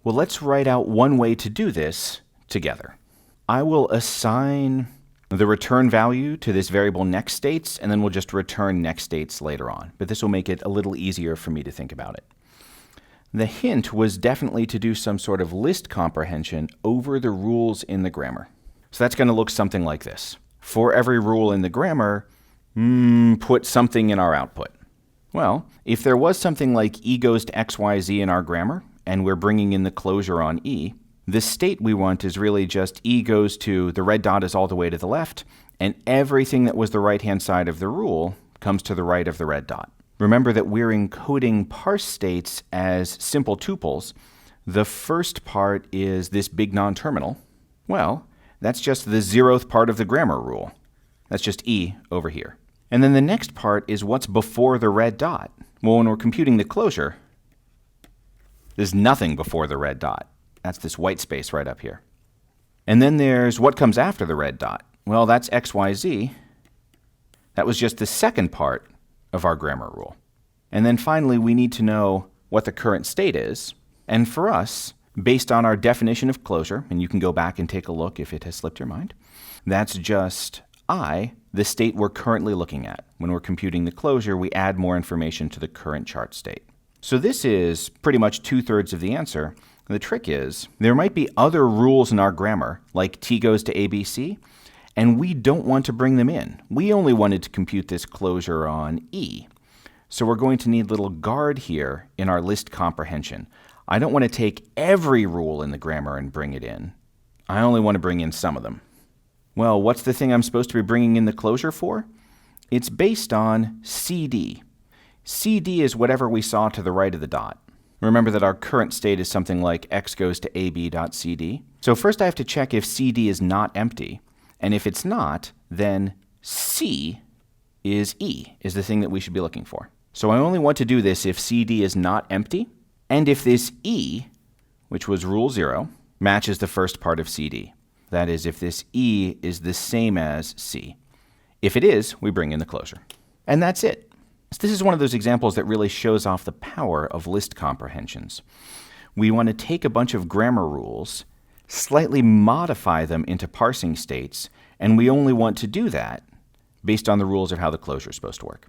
Well, let's write out one way to do this together. I will assign the return value to this variable next states, and then we'll just return next states later on. But this will make it a little easier for me to think about it. The hint was definitely to do some sort of list comprehension over the rules in the grammar. So that's going to look something like this. For every rule in the grammar, put something in our output. Well, if there was something like e goes to xyz in our grammar, and we're bringing in the closure on e, the state we want is really just e goes to, the red dot is all the way to the left, and everything that was the right-hand side of the rule comes to the right of the red dot. Remember that we're encoding parse states as simple tuples. The first part is this big non-terminal. Well, that's just the 0th part of the grammar rule. That's just e over here. And then the next part is what's before the red dot. Well, when we're computing the closure, there's nothing before the red dot. That's this white space right up here. And then there's what comes after the red dot. Well, that's xyz. That was just the second part of our grammar rule. And then finally, we need to know what the current state is. And for us, based on our definition of closure, and you can go back and take a look if it has slipped your mind, that's just I, the state we're currently looking at. When we're computing the closure, we add more information to the current chart state. So this is pretty much 2/3 of the answer. The trick is, there might be other rules in our grammar, like t goes to abc, and we don't want to bring them in. We only wanted to compute this closure on e. So we're going to need little guard here in our list comprehension. I don't want to take every rule in the grammar and bring it in. I only want to bring in some of them. Well, what's the thing I'm supposed to be bringing in the closure for? It's based on CD. CD is whatever we saw to the right of the dot. Remember that our current state is something like x goes to ab.cd. So first I have to check if CD is not empty. And if it's not, then C is E, is the thing that we should be looking for. So I only want to do this if CD is not empty, and if this E, which was rule 0, matches the first part of CD. That is, if this E is the same as C. If it is, we bring in the closure. And that's it. So this is one of those examples that really shows off the power of list comprehensions. We want to take a bunch of grammar rules, slightly modify them into parsing states, and we only want to do that based on the rules of how the closure is supposed to work.